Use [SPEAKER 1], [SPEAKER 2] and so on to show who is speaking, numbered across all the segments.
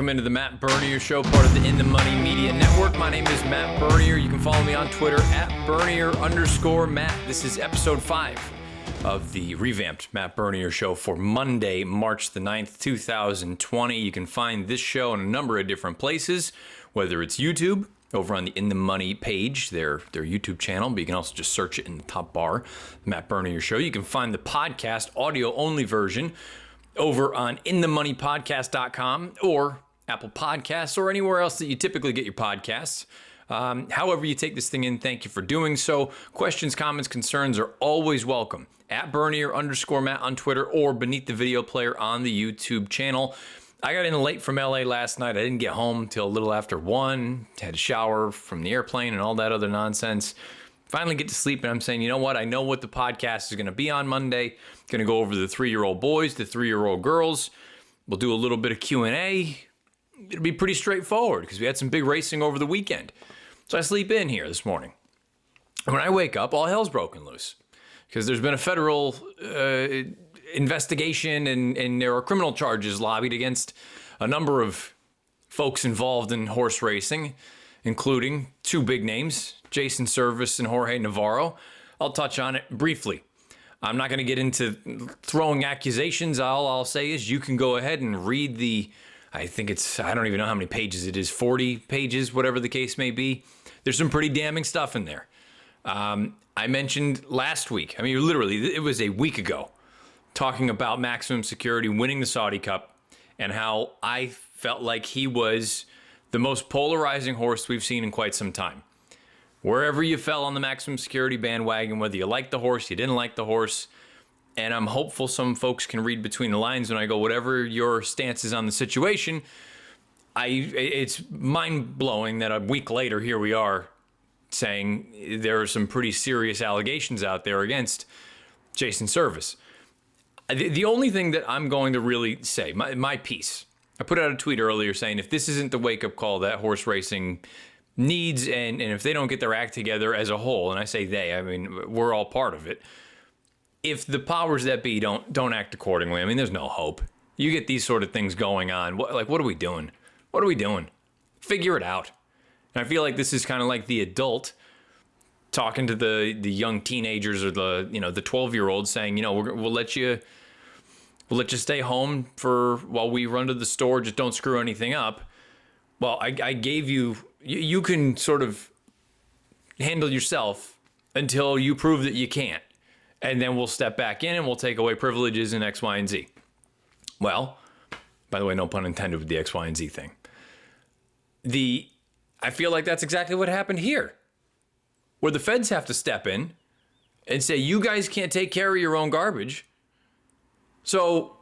[SPEAKER 1] Welcome into the Matt Bernier Show, part of the In the Money Media Network. My name is Matt Bernier. You can follow me on Twitter at Bernier_Matt. This is episode 5 of the revamped Matt Bernier Show for Monday, March the 9th, 2020. You can find this show in a number of different places, whether it's YouTube, over on the In the Money page, their YouTube channel, but you can also just search it in the top bar, Matt Bernier Show. You can find the podcast audio-only version over on inthemoneypodcast.com or Apple Podcasts or anywhere else that you typically get your podcasts. However you take this thing in, thank you for doing so. Questions, comments, concerns are always welcome. At Bernier_Matt on Twitter or beneath the video player on the YouTube channel. I got in late from LA last night. I didn't get home till a little after 1. Had a shower from the airplane and all that other nonsense. Finally get to sleep, and I'm saying, you know what? I know what the podcast is going to be on Monday. Going to go over the 3-year-old boys, the 3-year-old girls. We'll do a little bit of Q&A. It'll be pretty straightforward because we had some big racing over the weekend. So I sleep in here this morning. And when I wake up, all hell's broken loose because there's been a federal investigation and there are criminal charges lobbied against a number of folks involved in horse racing, including 2 big names, Jason Servis and Jorge Navarro. I'll touch on it briefly. I'm not going to get into throwing accusations. All I'll say is you can go ahead and read I don't even know how many pages it is, 40 pages, whatever the case may be. There's some pretty damning stuff in there. I mentioned last week, literally, it was a week ago, talking about Maximum Security winning the Saudi Cup and how I felt like he was the most polarizing horse we've seen in quite some time. Wherever you fell on the Maximum Security bandwagon, whether you liked the horse, you didn't like the horse, and I'm hopeful some folks can read between the lines when I go, whatever your stance is on the situation, it's mind-blowing that a week later, here we are, saying there are some pretty serious allegations out there against Jason Servis. The only thing that I'm going to really say, my piece, I put out a tweet earlier saying if this isn't the wake-up call that horse racing needs, and if they don't get their act together as a whole, and I say they, we're all part of it, if the powers that be don't act accordingly, there's no hope. You get these sort of things going on. What are we doing? What are we doing? Figure it out. And I feel like this is kind of like the adult talking to the young teenagers or the 12-year-olds saying, we'll let you stay home while we run to the store. Just don't screw anything up. Well, I gave you can sort of handle yourself until you prove that you can't. And then we'll step back in and we'll take away privileges and X, Y, and Z. Well, by the way, no pun intended with the X, Y, and Z thing. I feel like that's exactly what happened here, where the feds have to step in and say, you guys can't take care of your own garbage. So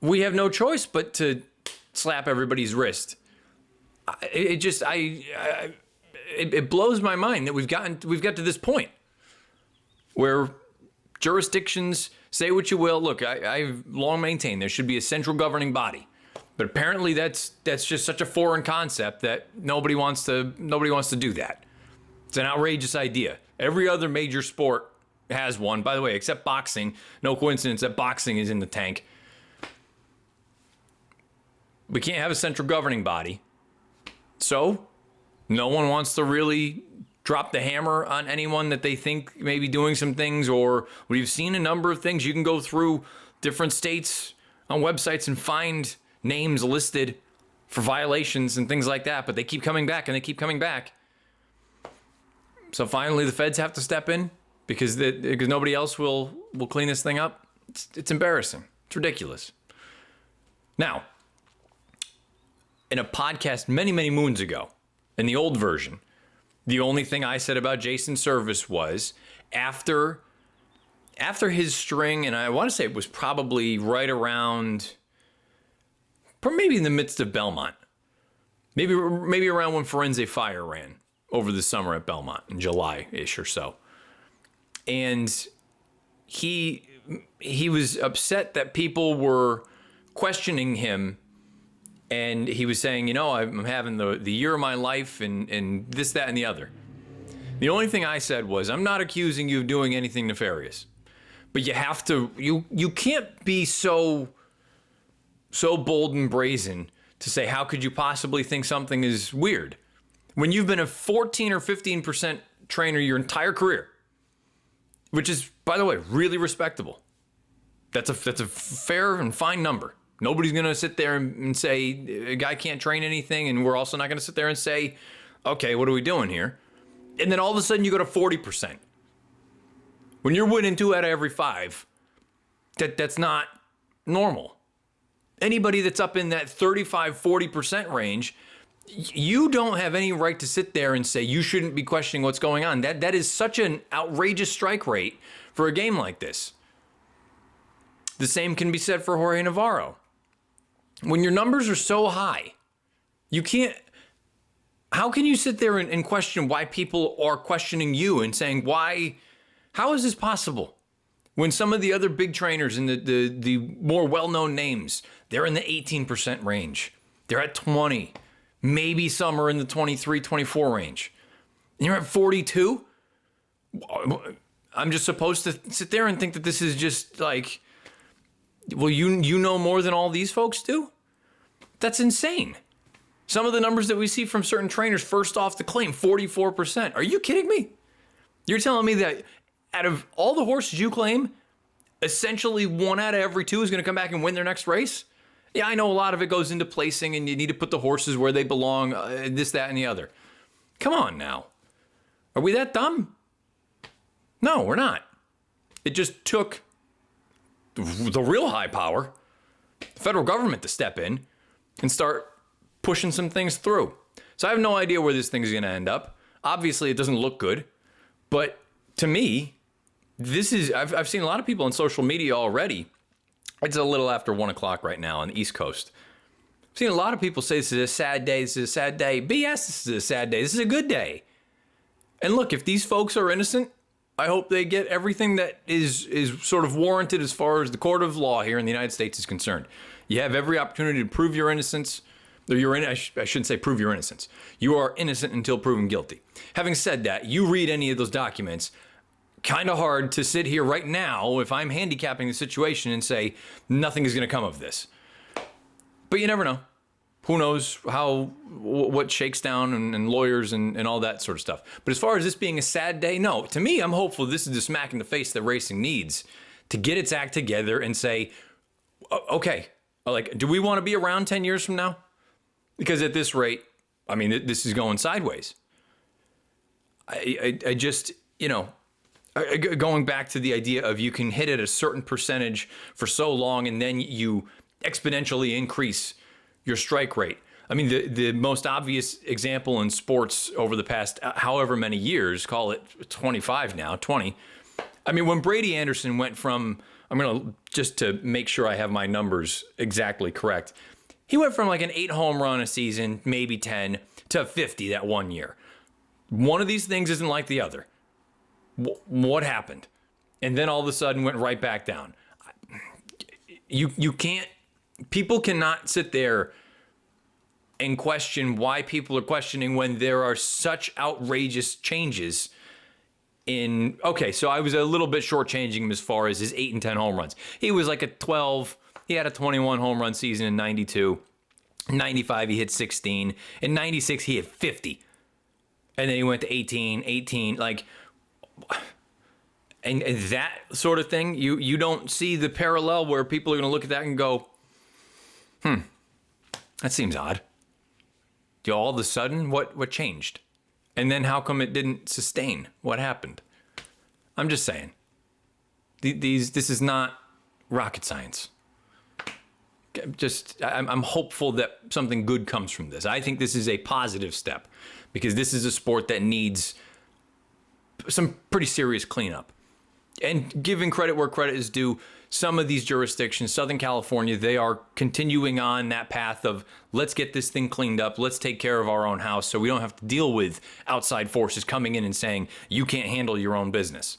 [SPEAKER 1] we have no choice but to slap everybody's wrist. It blows my mind that we've got to this point where jurisdictions say what you will. Look, I've long maintained there should be a central governing body, but apparently that's just such a foreign concept that nobody wants to do that. It's an outrageous idea. Every other major sport has one, by the way, except boxing. No coincidence that boxing is in the tank. We can't have a central governing body. So no one wants to really drop the hammer on anyone that they think may be doing some things, or we've seen a number of things. You can go through different states on websites and find names listed for violations and things like that, but they keep coming back and they keep coming back. So finally the feds have to step in because nobody else will clean this thing up. It's embarrassing. It's ridiculous. Now, in a podcast many, many moons ago, in the old version, the only thing I said about Jason Servis was after his string, and I want to say it was probably right around, maybe in the midst of Belmont, maybe around when Firenze Fire ran over the summer at Belmont in July-ish or so. And he was upset that people were questioning him. And he was saying, I'm having the year of my life and this, that, and the other. The only thing I said was, I'm not accusing you of doing anything nefarious. But you have to, you can't be so bold and brazen to say, how could you possibly think something is weird when you've been a 14 or 15% trainer your entire career, which is, by the way, really respectable. That's a fair and fine number. Nobody's going to sit there and say a guy can't train anything, and we're also not going to sit there and say, okay, what are we doing here? And then all of a sudden you go to 40%. When you're winning 2 out of every 5, that's not normal. Anybody that's up in that 35, 40% range, you don't have any right to sit there and say you shouldn't be questioning what's going on. That is such an outrageous strike rate for a game like this. The same can be said for Jorge Navarro. When your numbers are so high, you can't. How can you sit there and question why people are questioning you and saying, why? How is this possible? When some of the other big trainers and the more well-known names, they're in the 18% range. They're at 20. Maybe some are in the 23, 24 range. And you're at 42? I'm just supposed to sit there and think that this is just like, well, you know more than all these folks do? That's insane. Some of the numbers that we see from certain trainers first off the claim, 44%. Are you kidding me? You're telling me that out of all the horses you claim, essentially 1 out of every 2 is going to come back and win their next race? Yeah, I know a lot of it goes into placing and you need to put the horses where they belong, this, that, and the other. Come on now. Are we that dumb? No, we're not. It just took the real high power, the federal government, to step in and start pushing some things through. So I have no idea where this thing is going to end up. Obviously, it doesn't look good. But to me, this is, I've seen a lot of people on social media already. It's a little after 1 o'clock right now on the East Coast. I've seen a lot of people say this is a sad day, this is a sad day. BS, this is a sad day, this is a good day. And look, if these folks are innocent, I hope they get everything that is sort of warranted as far as the court of law here in the United States is concerned. You have every opportunity to prove your innocence. Or I shouldn't say prove your innocence. You are innocent until proven guilty. Having said that, you read any of those documents, kind of hard to sit here right now if I'm handicapping the situation and say nothing is going to come of this. But you never know. Who knows what shakes down and lawyers and all that sort of stuff. But as far as this being a sad day, no. To me, I'm hopeful this is the smack in the face that racing needs to get its act together and say, okay, like, do we want to be around 10 years from now? Because at this rate, I mean, this is going sideways. I just, going back to the idea of you can hit at a certain percentage for so long and then you exponentially increase your strike rate. I mean, the most obvious example in sports over the past however many years, call it 25 now, 20. I mean, when Brady Anderson went from, I'm going to, just to make sure I have my numbers exactly correct, he went from like an 8 home run a season, maybe 10, to 50 that 1 year. One of these things isn't like the other. What happened? And then all of a sudden went right back down. You can't, people cannot sit there and question why people are questioning when there are such outrageous changes in, okay, so I was a little bit shortchanging him as far as his 8 and 10 home runs. He was like a 12, he had a 21 home run season in 92. 95, he hit 16. In 96, he hit 50. And then he went to 18, like, and that sort of thing, you don't see the parallel where people are going to look at that and go, that seems odd. All of a sudden, what changed? And then how come it didn't sustain? What happened? I'm just saying. This is not rocket science. I'm hopeful that something good comes from this. I think this is a positive step because this is a sport that needs some pretty serious cleanup. And giving credit where credit is due, some of these jurisdictions, Southern California, they are continuing on that path of let's get this thing cleaned up. Let's take care of our own house so we don't have to deal with outside forces coming in and saying you can't handle your own business.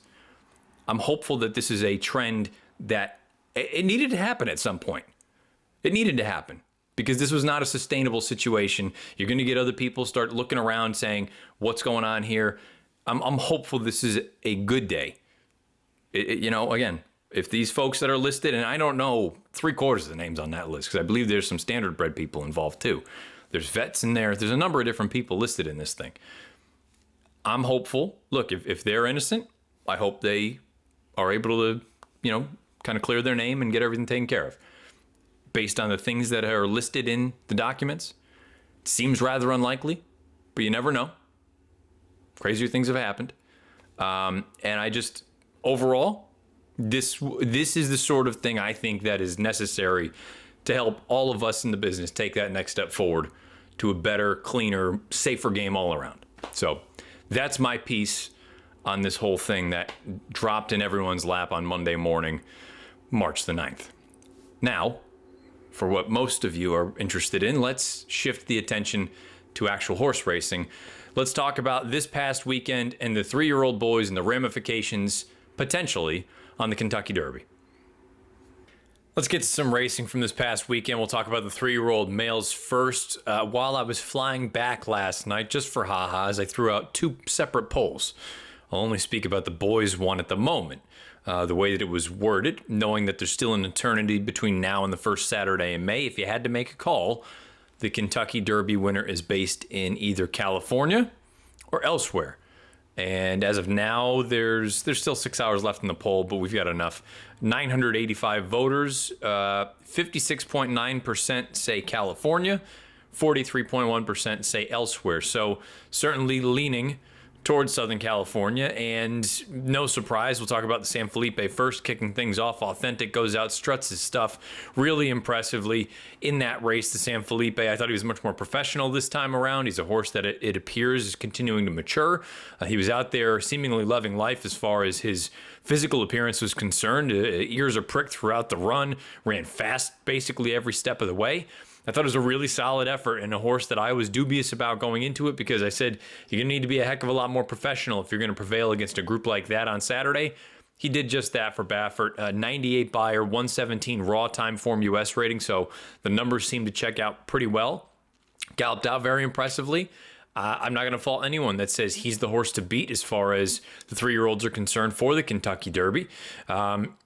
[SPEAKER 1] I'm hopeful that this is a trend that it needed to happen at some point. It needed to happen because this was not a sustainable situation. You're going to get other people start looking around saying, what's going on here? I'm hopeful this is a good day. Again, If these folks that are listed, and I don't know 3/4 of the names on that list because I believe there's some standard bred people involved too. There's vets in there. There's a number of different people listed in this thing. I'm hopeful. Look, if they're innocent, I hope they are able to, kind of clear their name and get everything taken care of. Based on the things that are listed in the documents, it seems rather unlikely, but you never know. Crazier things have happened. And I just, overall, this is the sort of thing I think that is necessary to help all of us in the business take that next step forward to a better, cleaner, safer game all around. So that's my piece on this whole thing that dropped in everyone's lap on Monday morning, March the 9th. Now, for what most of you are interested in, let's shift the attention to actual horse racing. Let's talk about this past weekend and the 3-year-old boys and the ramifications, potentially, on the Kentucky Derby. Let's get to some racing from this past weekend. We'll talk about the 3-year-old males first. While I was flying back last night, just for ha-has, I threw out 2 separate polls. I'll only speak about the boys one at the moment. The way that it was worded, knowing that there's still an eternity between now and the first Saturday in May. If you had to make a call, the Kentucky Derby winner is based in either California or elsewhere. And as of now, there's still 6 hours left in the poll, but we've got enough. 985 voters, 56.9% say California, 43.1% say elsewhere. So certainly leaning towards Southern California, and no surprise, we'll talk about the San Felipe first, kicking things off. Authentic goes out, struts his stuff really impressively in that race. The San Felipe, I thought he was much more professional this time around. He's a horse that it appears is continuing to mature. He was out there seemingly loving life as far as his physical appearance was concerned. Ears are pricked throughout the run, ran fast basically every step of the way. I thought it was a really solid effort and a horse that I was dubious about going into it because I said, you're going to need to be a heck of a lot more professional if you're going to prevail against a group like that on Saturday. He did just that for Baffert. 98 Beyer, 117 raw time form US rating, so the numbers seem to check out pretty well. Galloped out very impressively. I'm not going to fault anyone that says he's the horse to beat as far as the 3-year-olds are concerned for the Kentucky Derby.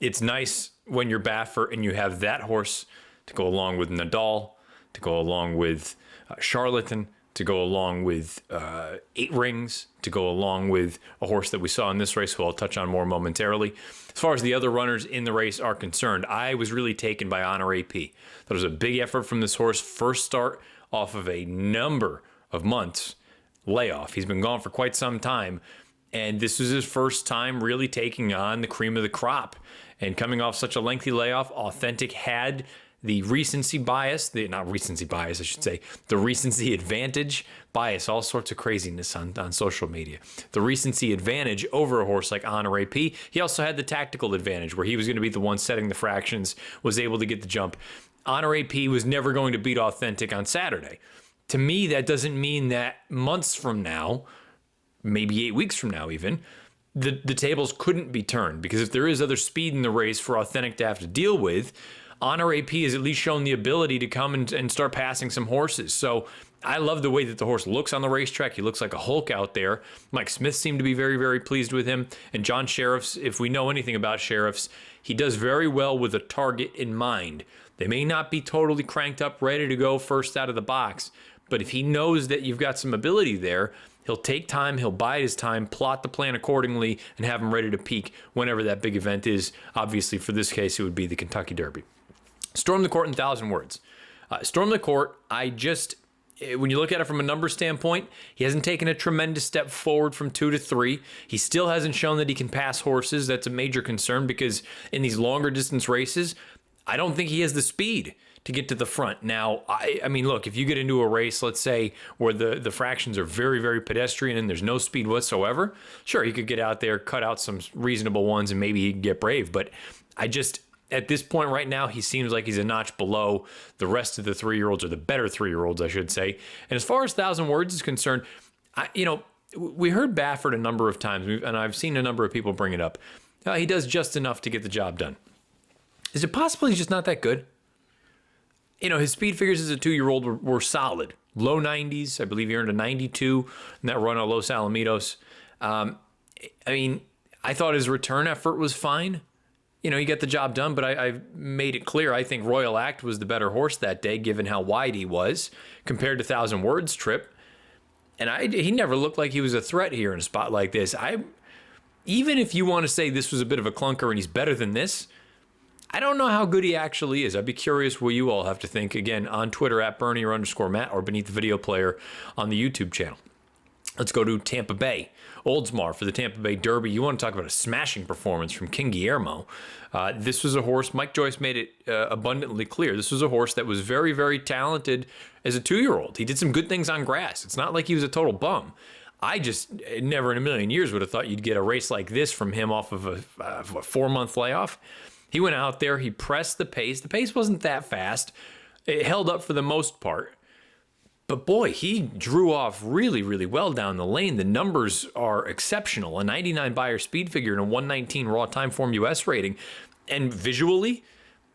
[SPEAKER 1] It's nice when you're Baffert and you have that horse to go along with Nadal, to go along with Charlatan, to go along with 8 Rings, to go along with a horse that we saw in this race, who I'll touch on more momentarily. As far as the other runners in the race are concerned, I was really taken by Honor AP. That was a big effort from this horse. First start off of a number of months layoff. He's been gone for quite some time, and this was his first time really taking on the cream of the crop. And coming off such a lengthy layoff, Authentic had the recency bias, the recency advantage bias, all sorts of craziness on social media. The recency advantage over a horse like Honor AP. He also had the tactical advantage where he was going to be the one setting the fractions, was able to get the jump. Honor AP was never going to beat Authentic on Saturday. To me, that doesn't mean that months from now, maybe 8 weeks from now even, the tables couldn't be turned, because if there is other speed in the race for Authentic to have to deal with, Honor AP has at least shown the ability to come and start passing some horses. So I love the way that the horse looks on the racetrack. He looks like a Hulk out there. Mike Smith seemed to be very, very pleased with him. And John Sheriffs, if we know anything about Sheriffs, he does very well with a target in mind. They may not be totally cranked up, ready to go first out of the box, but if he knows that you've got some ability there, he'll take time, he'll bide his time, plot the plan accordingly, and have him ready to peak whenever that big event is. Obviously, for this case, it would be the Kentucky Derby. Storm the Court in 1,000 words. Storm the Court, when you look at it from a number standpoint, he hasn't taken a tremendous step forward from 2 to 3. He still hasn't shown that he can pass horses. That's a major concern, because in these longer distance races, I don't think he has the speed to get to the front. Now, I mean, look, if you get into a race, let's say, where the fractions are very, very pedestrian and there's no speed whatsoever, sure, he could get out there, cut out some reasonable ones, and maybe he could get brave. But at this point right now, he seems like he's a notch below the rest of the 3-year-olds, or the better 3-year-olds, I should say. And as far as 1,000 words is concerned, we heard Baffert a number of times, and I've seen a number of people bring it up. He does just enough to get the job done. Is it possible he's just not that good? His speed figures as a 2-year-old were solid. Low 90s. I believe he earned a 92 in that run at Los Alamitos. I thought his return effort was fine. he got the job done, but I made it clear I think Royal Act was the better horse that day, given how wide he was compared to Thousand Words Trip. And he never looked like he was a threat here in a spot like this. Even if you want to say this was a bit of a clunker and he's better than this, I don't know how good he actually is. I'd be curious what you all have to think. Again, on Twitter at Bernie_Matt or beneath the video player on the YouTube channel. Let's go to Tampa Bay. Oldsmar for the Tampa Bay Derby. You want to talk about a smashing performance from King Guillermo. This was a horse, Mike Joyce made it abundantly clear, this was a horse that was very, very talented as a 2-year-old. He did some good things on grass. It's not like he was a total bum. I just never in a million years would have thought you'd get a race like this from him off of a 4-month layoff. He went out there, he pressed the pace. The pace wasn't that fast. It held up for the most part. But boy, he drew off really, really well down the lane. The numbers are exceptional. A 99 Beyer speed figure and a 119 raw time form US rating. And visually,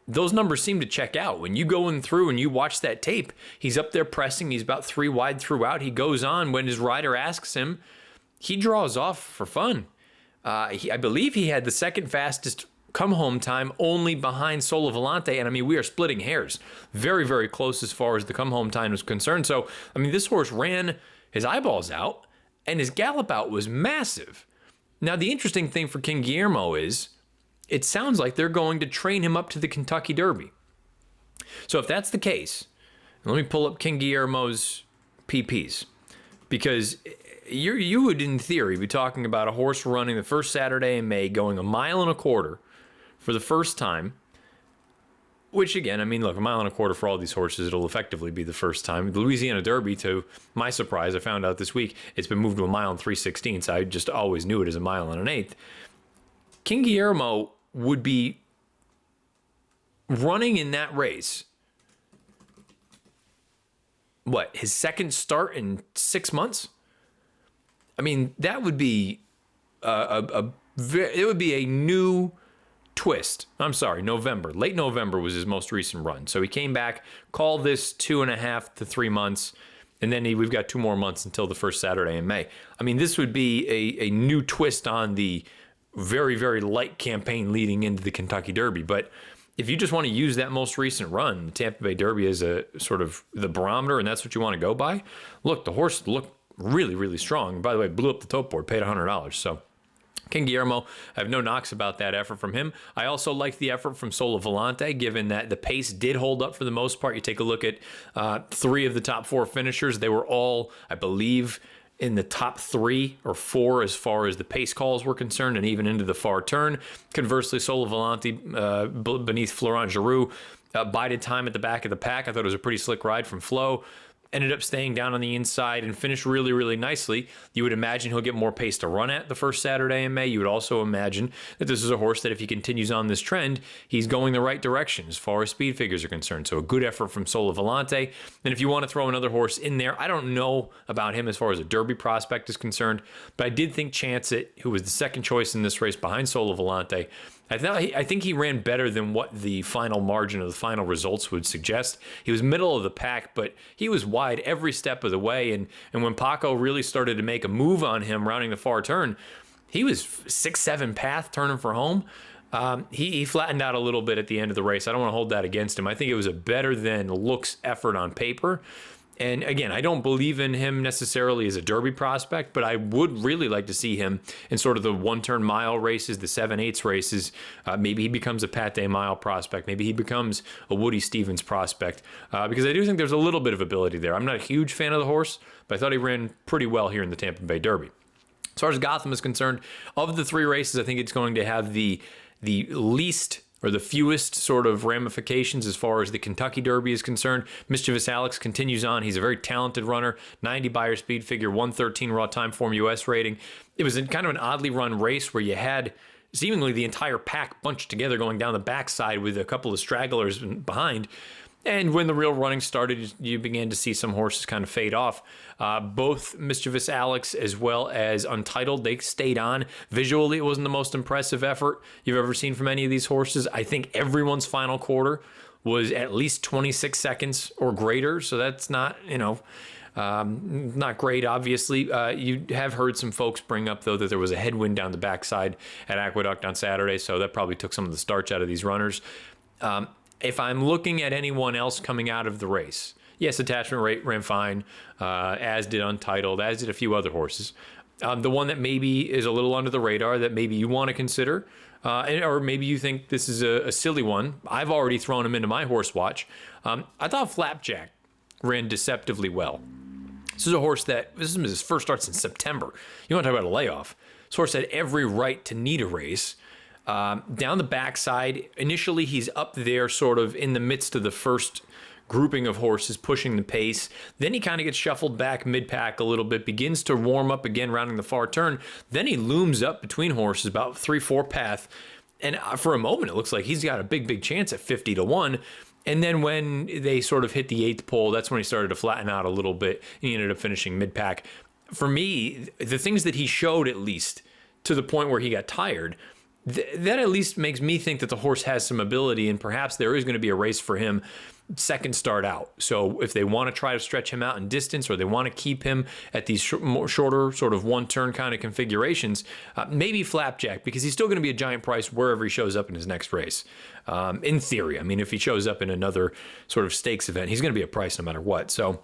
[SPEAKER 1] those numbers seem to check out. When you go in through and you watch that tape, he's up there pressing. He's about 3 wide throughout. He goes on when his rider asks him. He draws off for fun. I believe he had the second fastest come home time, only behind Solo Volante. And I mean, we are splitting hairs. Very, very close as far as the come home time is concerned. So, I mean, this horse ran his eyeballs out and his gallop out was massive. Now, the interesting thing for King Guillermo is it sounds like they're going to train him up to the Kentucky Derby. So if that's the case, let me pull up King Guillermo's PPs, because you would, in theory, be talking about a horse running the first Saturday in May, going 1.25 miles for the first time, which again, I mean, look, 1.25 miles for all these horses, it'll effectively be the first time. The Louisiana Derby, to my surprise, I found out this week, it's been moved to 1 mile and 3/16. I just always knew it as 1 mile and 1/8. King Guillermo would be running in that race, what, his second start in 6 months? I mean, that would be it would be a new twist. I'm sorry, November. Late November was his most recent run. So he came back, called this 2.5 to 3 months, and then we've got 2 more months until the first Saturday in May. I mean, this would be a new twist on the very, very light campaign leading into the Kentucky Derby. But if you just want to use that most recent run, the Tampa Bay Derby as a sort of the barometer, and that's what you want to go by, look, the horse looked really, really strong. By the way, blew up the tote board, paid $100. So King Guillermo, I have no knocks about that effort from him. I also like the effort from Solo Volante, given that the pace did hold up for the most part. You take a look at 3 of the top 4 finishers. They were all, I believe, in the top 3 or 4 as far as the pace calls were concerned, and even into the far turn. Conversely, Solo Volante beneath Florent Giroux bided time at the back of the pack. I thought it was a pretty slick ride from Flo. Ended up staying down on the inside and finished really, really nicely. You would imagine he'll get more pace to run at the first Saturday in May. You would also imagine that this is a horse that if he continues on this trend, he's going the right direction as far as speed figures are concerned. So a good effort from Solo Volante. And if you want to throw another horse in there, I don't know about him as far as a Derby prospect is concerned, but I did think Chance It, who was the second choice in this race behind Solo Volante, I think he ran better than what the final margin of the final results would suggest. He was middle of the pack, but he was wide every step of the way. And when Paco really started to make a move on him rounding the far turn, he was 6-7 path turning for home. He flattened out a little bit at the end of the race. I don't want to hold that against him. I think it was a better than looks effort on paper. And again, I don't believe in him necessarily as a Derby prospect, but I would really like to see him in sort of the 1-turn mile races, the 7/8 races. Maybe he becomes a Pate Mile prospect. Maybe he becomes a Woody Stevens prospect, because I do think there's a little bit of ability there. I'm not a huge fan of the horse, but I thought he ran pretty well here in the Tampa Bay Derby. As far as Gotham is concerned, of the 3 races, I think it's going to have the least or the fewest sort of ramifications as far as the Kentucky Derby is concerned. Mischievous Alex continues on. He's a very talented runner, 90 Beyer speed figure, 113 raw time form US rating. It was kind of an oddly run race where you had seemingly the entire pack bunched together going down the backside with a couple of stragglers behind. And when the real running started, you began to see some horses kind of fade off. Both Mischievous Alex as well as Untitled, they stayed on. Visually, it wasn't the most impressive effort you've ever seen from any of these horses. I think everyone's final quarter was at least 26 seconds or greater. So that's not, Not great, obviously. You have heard some folks bring up, though, that there was a headwind down the backside at Aqueduct on Saturday, so that probably took some of the starch out of these runners. If I'm looking at anyone else coming out of the race, yes, attachment rate ran fine, as did Untitled, as did a few other horses. The one that maybe is a little under the radar that maybe you want to consider, or maybe you think this is a silly one. I've already thrown him into my horse watch. I thought Flapjack ran deceptively well. This is a horse this is his first start since September. You want to talk about a layoff. This horse had every right to need a race. Down the backside, initially he's up there sort of in the midst of the first grouping of horses pushing the pace. Then he kind of gets shuffled back mid-pack a little bit, begins to warm up again rounding the far turn. Then he looms up between horses about 3-4 path. And for a moment, it looks like he's got a big chance at 50-1. And then when they sort of hit the 8th pole, that's when he started to flatten out a little bit. And he ended up finishing mid-pack. For me, the things that he showed, at least to the point where he got tired, that at least makes me think that the horse has some ability, and perhaps there is going to be a race for him second start out. So if they want to try to stretch him out in distance, or they want to keep him at these shorter sort of one turn kind of configurations, maybe Flapjack, because he's still going to be a giant price wherever he shows up in his next race. In theory, I mean, if he shows up in another sort of stakes event, he's going to be a price no matter what. So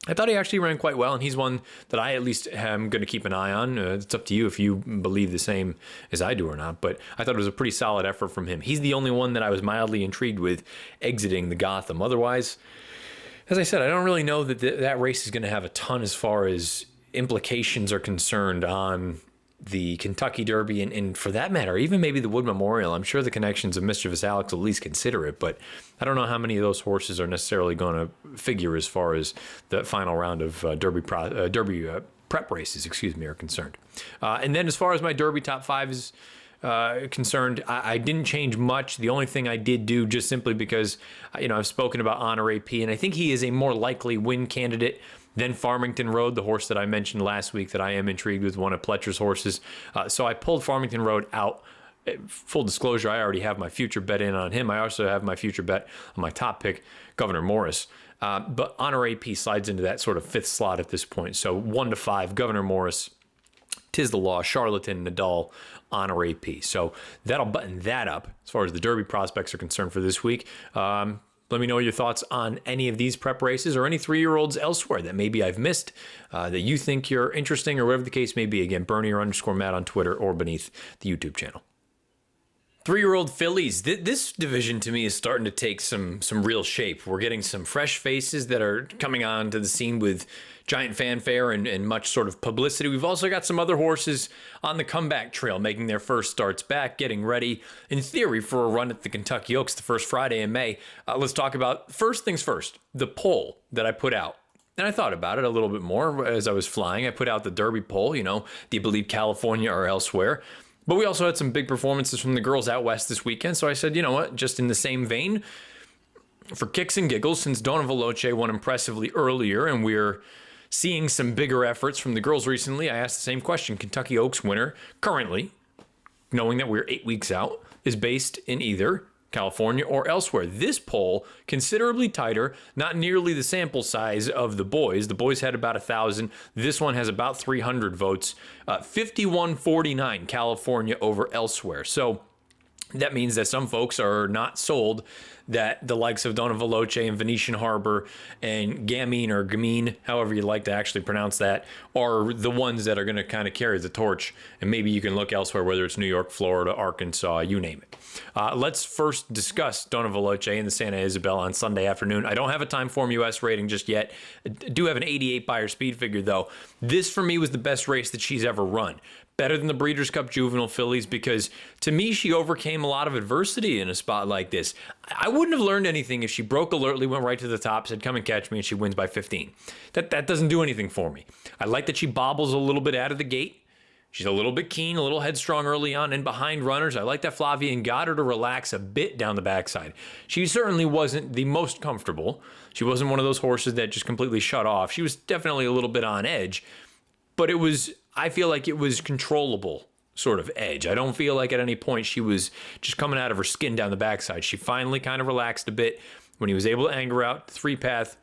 [SPEAKER 1] I thought he actually ran quite well, and he's one that I at least am going to keep an eye on. It's up to you if you believe the same as I do or not, but I thought it was a pretty solid effort from him. He's the only one that I was mildly intrigued with exiting the Gotham. Otherwise, as I said, I don't really know that that race is going to have a ton as far as implications are concerned on the Kentucky Derby, and for that matter, even maybe the Wood Memorial. I'm sure the connections of Mischievous Alex will at least consider it, but I don't know how many of those horses are necessarily going to figure as far as the final round of Derby prep races, are concerned. And then as far as my Derby top 5 is concerned, I didn't change much. The only thing I did do, just simply because, I've spoken about Honor AP, and I think he is a more likely win candidate than Farmington Road, the horse that I mentioned last week that I am intrigued with, one of Pletcher's horses. So I pulled Farmington Road out. Full disclosure, I already have my future bet in on him. I also have my future bet on my top pick, Governor Morris. But Honor AP slides into that sort of 5th slot at this point. So 1-5, Governor Morris, Tis the Law, Charlatan, Nadal, Honor AP. So that'll button that up as far as the Derby prospects are concerned for this week. Let me know your thoughts on any of these prep races or any 3-year-olds elsewhere that maybe I've missed that you think you're interesting, or whatever the case may be. Again, Bernier_Matt on Twitter or beneath the YouTube channel. 3-year-old fillies. This division to me is starting to take some real shape. We're getting some fresh faces that are coming onto the scene with giant fanfare and much sort of publicity. We've also got some other horses on the comeback trail making their first starts back, getting ready, in theory, for a run at the Kentucky Oaks the first Friday in May. Let's talk about, first things first, the poll that I put out. And I thought about it a little bit more as I was flying. I put out the Derby poll, do you believe California or elsewhere? But we also had some big performances from the girls out west this weekend. So I said, you know what, just in the same vein, for kicks and giggles, since Donna Veloce won impressively earlier and we're seeing some bigger efforts from the girls recently, I asked the same question. Kentucky Oaks winner currently, knowing that we're 8 weeks out, is based in either California or elsewhere. This poll, considerably tighter, not nearly the sample size of the boys. The boys had about 1,000. This one has about 300 votes. 51-49 California over elsewhere. So that means that some folks are not sold that the likes of Donna Veloce and Venetian Harbor and Gamine, or Gamine, however you like to actually pronounce that, are the ones that are going to kind of carry the torch. And maybe you can look elsewhere, whether it's New York, Florida, Arkansas, you name it. Let's first discuss Donna Veloce and the Santa Ysabel on Sunday afternoon. I don't have a Timeform US rating just yet. I do have an 88 buyer speed figure, though. This, for me, was the best race that she's ever run. Better than the Breeders' Cup Juvenile fillies, because to me, she overcame a lot of adversity in a spot like this. I wouldn't have learned anything if she broke alertly, went right to the top, said, come and catch me, and she wins by 15. That doesn't do anything for me. I like that she bobbles a little bit out of the gate. She's a little bit keen, a little headstrong early on and behind runners. I like that Flavien got her to relax a bit down the backside. She certainly wasn't the most comfortable. She wasn't one of those horses that just completely shut off. She was definitely a little bit on edge, but I feel like it was controllable sort of edge. I don't feel like at any point she was just coming out of her skin down the backside. She finally kind of relaxed a bit when he was able to anger out 3-path.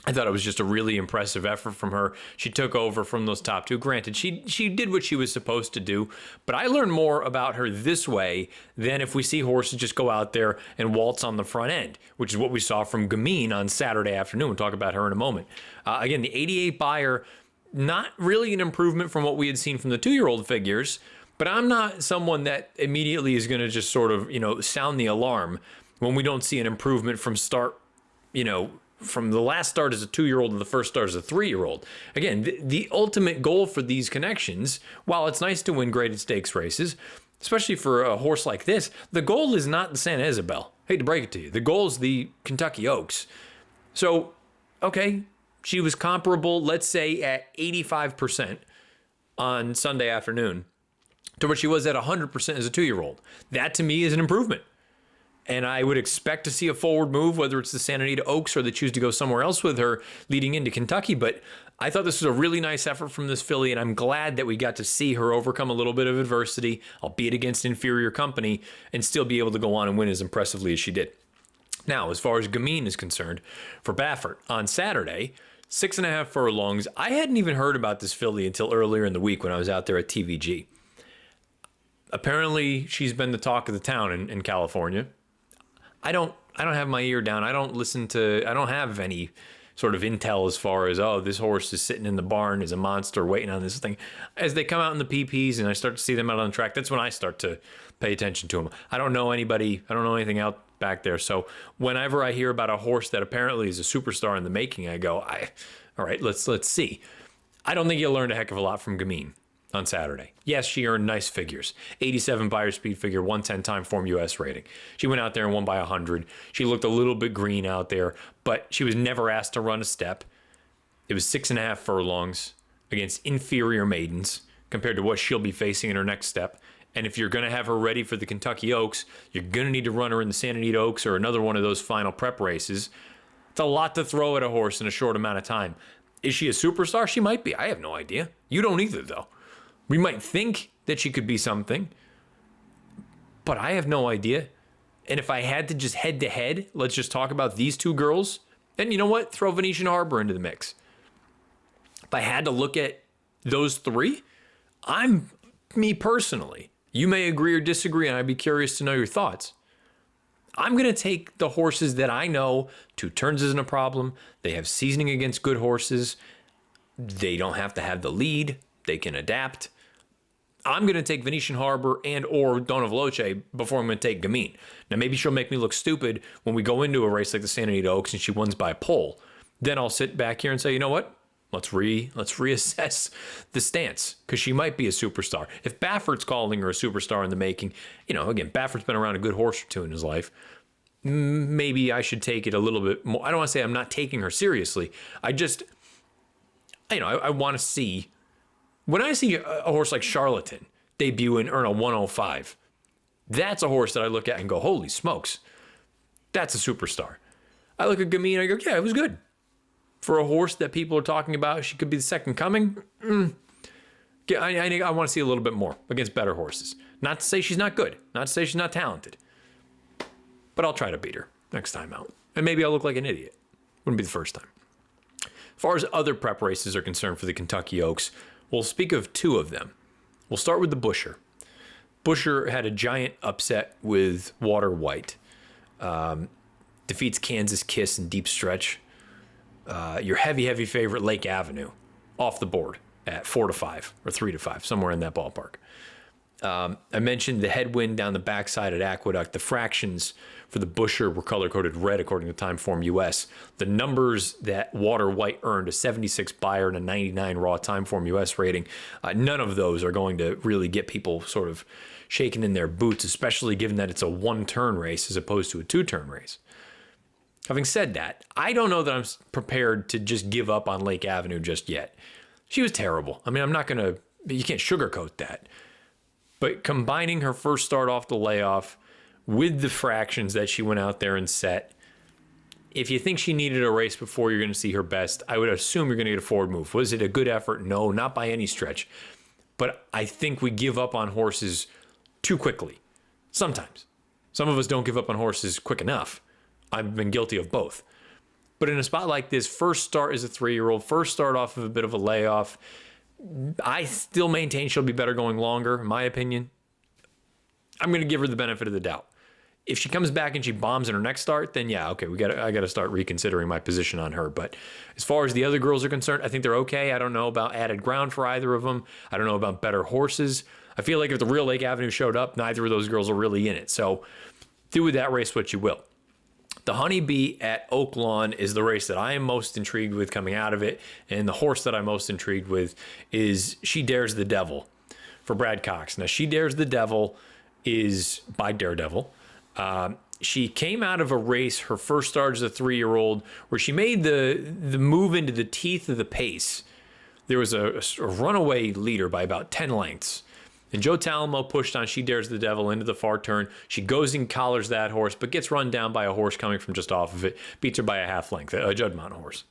[SPEAKER 1] I thought it was just a really impressive effort from her. She took over from those top two. Granted, she did what she was supposed to do, but I learned more about her this way than if we see horses just go out there and waltz on the front end, which is what we saw from Gamine on Saturday afternoon. We'll talk about her in a moment. Again, the 88 Beyer, not really an improvement from what we had seen from the 2-year-old figures, but I'm not someone that immediately is going to just sort of, sound the alarm when we don't see an improvement from start, from the last start as a 2-year-old to the first start as a 3-year-old. Again, the ultimate goal for these connections, while it's nice to win graded stakes races, especially for a horse like this, the goal is not the Santa Ysabel. Hate to break it to you. The goal is the Kentucky Oaks. So, okay, she was comparable, let's say, at 85% on Sunday afternoon to what she was at 100% as a 2-year-old. That, to me, is an improvement. And I would expect to see a forward move, whether it's the Santa Anita Oaks or they choose to go somewhere else with her leading into Kentucky. But I thought this was a really nice effort from this filly, and I'm glad that we got to see her overcome a little bit of adversity, albeit against inferior company, and still be able to go on and win as impressively as she did. Now, as far as Gamine is concerned, for Baffert, on Saturday, 6.5 furlongs. I hadn't even heard about this filly until earlier in the week when I was out there at TVG. Apparently, she's been the talk of the town in California. I don't have my ear down. I don't have any sort of intel as far as, this horse is sitting in the barn as a monster waiting on this thing. As they come out in the PPs and I start to see them out on the track, that's when I start to pay attention to them. I don't know anybody. I don't know anything out back there. So whenever I hear about a horse that apparently is a superstar in the making, I go, all right, let's see. I don't think you'll learn a heck of a lot from Gamine on Saturday. Yes, she earned nice figures. 87 Beyer speed figure, 110 time form US rating. She went out there and won by 100. She looked a little bit green out there, but she was never asked to run a step. It was 6.5 furlongs against inferior maidens compared to what she'll be facing in her next step. And if you're going to have her ready for the Kentucky Oaks, you're going to need to run her in the Santa Anita Oaks or another one of those final prep races. It's a lot to throw at a horse in a short amount of time. Is she a superstar? She might be. I have no idea. You don't either, though. We might think that she could be something, but I have no idea. And if I had to just head to head, let's just talk about these two girls. And you know what? Throw Venetian Harbor into the mix. If I had to look at those three, me personally, you may agree or disagree, and I'd be curious to know your thoughts. I'm going to take the horses that I know 2 turns isn't a problem. They have seasoning against good horses. They don't have to have the lead. They can adapt. I'm going to take Venetian Harbor and or Donna Veloce before I'm going to take Gamine. Now, maybe she'll make me look stupid when we go into a race like the Santa Anita Oaks and she wins by a pole. Then I'll sit back here and say, you know what? Let's reassess the stance because she might be a superstar. If Baffert's calling her a superstar in the making, again, Baffert's been around a good horse or two in his life. Maybe I should take it a little bit more. I don't want to say I'm not taking her seriously. I want to see. When I see a horse like Charlatan debut and earn a 105, that's a horse that I look at and go, holy smokes, that's a superstar. I look at Gamine and I go, yeah, it was good. For a horse that people are talking about, she could be the second coming. I want to see a little bit more against better horses. Not to say she's not good, not to say she's not talented, but I'll try to beat her next time out. And maybe I'll look like an idiot. Wouldn't be the first time. As far as other prep races are concerned for the Kentucky Oaks, we'll speak of 2 of them. We'll start with the Busher. Busher had a giant upset with Water White. Defeats Kansas Kiss in deep stretch. Your heavy favorite Lake Avenue off the board at 4-5 or 3-5, somewhere in that ballpark. I mentioned the headwind down the backside at Aqueduct. The fractions for the Busher were color-coded red according to Timeform US. The numbers that Water White earned, a 76 Beyer and a 99 raw Timeform US rating, none of those are going to really get people sort of shaking in their boots, especially given that it's a 1-turn race as opposed to a 2-turn race. Having said that, I don't know that I'm prepared to just give up on Lake Avenue just yet. She was terrible. I mean, you can't sugarcoat that. But combining her first start off the layoff with the fractions that she went out there and set, if you think she needed a race before you're going to see her best, I would assume you're going to get a forward move. Was it a good effort? No, not by any stretch. But I think we give up on horses too quickly. Sometimes. Some of us don't give up on horses quick enough. I've been guilty of both. But in a spot like this, first start as a 3-year-old, first start off of a bit of a layoff, I still maintain she'll be better going longer, in my opinion. I'm going to give her the benefit of the doubt. If she comes back and she bombs in her next start, then yeah, okay, I got to start reconsidering my position on her. But as far as the other girls are concerned, I think they're okay. I don't know about added ground for either of them. I don't know about better horses. I feel like if the real Lake Avenue showed up, neither of those girls are really in it. So do with that race what you will. The Honeybee at Oaklawn is the race that I am most intrigued with coming out of it. And the horse that I'm most intrigued with is She Dares the Devil for Brad Cox. Now, She Dares the Devil is by Daredevil. She came out of a race, her first start as a 3-year-old, where she made the move into the teeth of the pace. There was a runaway leader by about 10 lengths. And Joe Talamo pushed on She Dares the Devil into the far turn. She goes and collars that horse, but gets run down by a horse coming from just off of it. Beats her by a half length, a Juddmonte horse.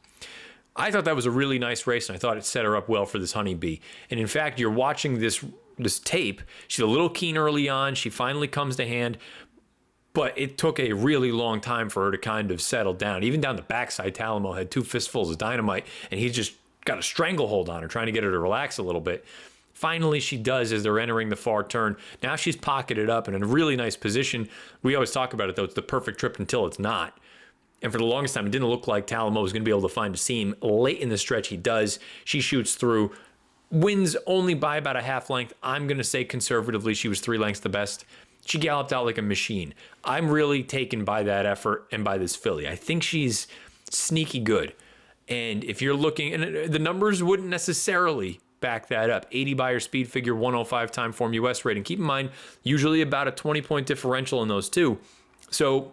[SPEAKER 1] I thought that was a really nice race, and I thought it set her up well for this Honeybee. And in fact, you're watching this tape. She's a little keen early on. She finally comes to hand. But it took a really long time for her to kind of settle down. Even down the backside, Talamo had 2 fistfuls of dynamite, and he just got a stranglehold on her, trying to get her to relax a little bit. Finally, she does as they're entering the far turn. Now she's pocketed up and in a really nice position. We always talk about it, though. It's the perfect trip until it's not. And for the longest time, it didn't look like Talamo was going to be able to find a seam. Late in the stretch, he does. She shoots through. Wins only by about a half length. I'm going to say conservatively she was 3 lengths the best. She galloped out like a machine. I'm really taken by that effort and by this filly. I think she's sneaky good. And if you're looking, and the numbers wouldn't necessarily back that up. 80 Beyer speed figure, 105 time form US rating. Keep in mind, usually about a 20-point differential in those two. So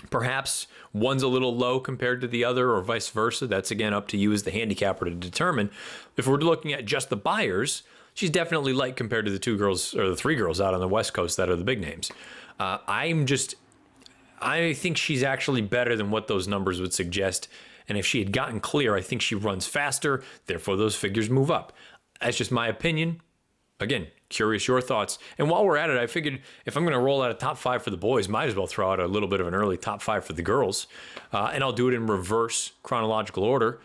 [SPEAKER 1] perhaps one's a little low compared to the other or vice versa. That's, again, up to you as the handicapper to determine. If we're looking at just the Beyers, she's definitely light compared to the 2 girls or the 3 girls out on the West Coast that are the big names. I think she's actually better than what those numbers would suggest. And if she had gotten clear, I think she runs faster. Therefore, those figures move up. That's just my opinion. Again, curious your thoughts. And while we're at it, I figured if I'm going to roll out a top 5 for the boys, might as well throw out a little bit of an early top 5 for the girls. And I'll do it in reverse chronological order.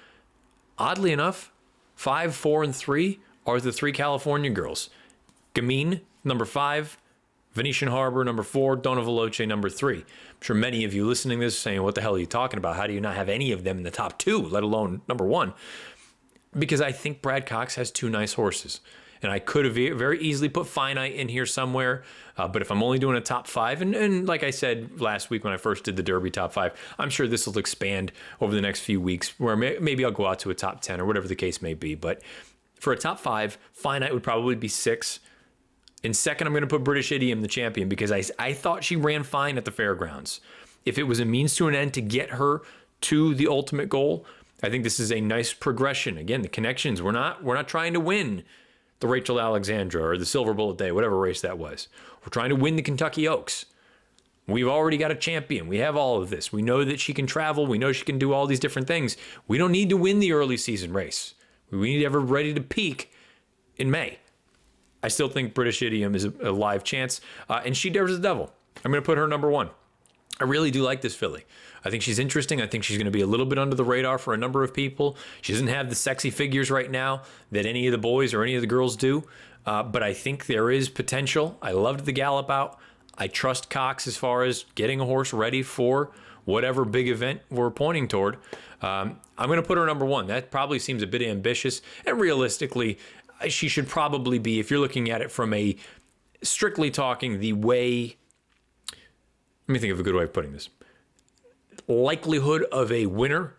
[SPEAKER 1] Oddly enough, 5, 4, and 3 are the 3 California girls. Gamine, number 5. Venetian Harbor, number 4. Donna Veloce, number 3. I'm sure many of you listening to this saying, what the hell are you talking about? How do you not have any of them in the top 2, let alone number 1? Because I think Brad Cox has 2 nice horses. And I could have very easily put Finite in here somewhere. But if I'm only doing a top 5, and like I said last week when I first did the Derby top 5, I'm sure this will expand over the next few weeks where maybe I'll go out to a top 10 or whatever the case may be. But for a top 5, Finite would probably be 6. In second, I'm going to put British Idiom, the champion, because I thought she ran fine at the fairgrounds. If it was a means to an end to get her to the ultimate goal, I think this is a nice progression. Again, the connections. We're not trying to win the Rachel Alexandra or the Silver Bullet Day, whatever race that was. We're trying to win the Kentucky Oaks. We've already got a champion. We have all of this. We know that she can travel. We know she can do all these different things. We don't need to win the early season race. We need to have her ready to peak in May. I still think British Idiom is a live chance. And She Dares the Devil. I'm going to put her number 1. I really do like this filly. I think she's interesting. I think she's going to be a little bit under the radar for a number of people. She doesn't have the sexy figures right now that any of the boys or any of the girls do. But I think there is potential. I loved the gallop out. I trust Cox as far as getting a horse ready for whatever big event we're pointing toward. I'm going to put her number 1. That probably seems a bit ambitious. And realistically, she should probably be, if you're looking at it from a strictly talking the way, let me think of a good way of putting this. Likelihood of a winner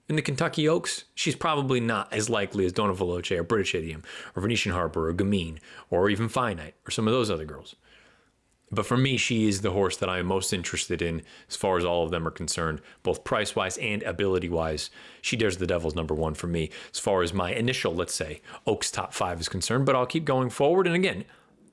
[SPEAKER 1] in the Kentucky Oaks, she's probably not as likely as Donna Veloce or British Idiom or Venetian Harbor or Gamine or even Finite or some of those other girls. But for me, she is the horse that I am most interested in as far as all of them are concerned, both price-wise and ability-wise. She Dares the Devil's number 1 for me as far as my initial, let's say, Oaks top 5 is concerned. But I'll keep going forward. And again,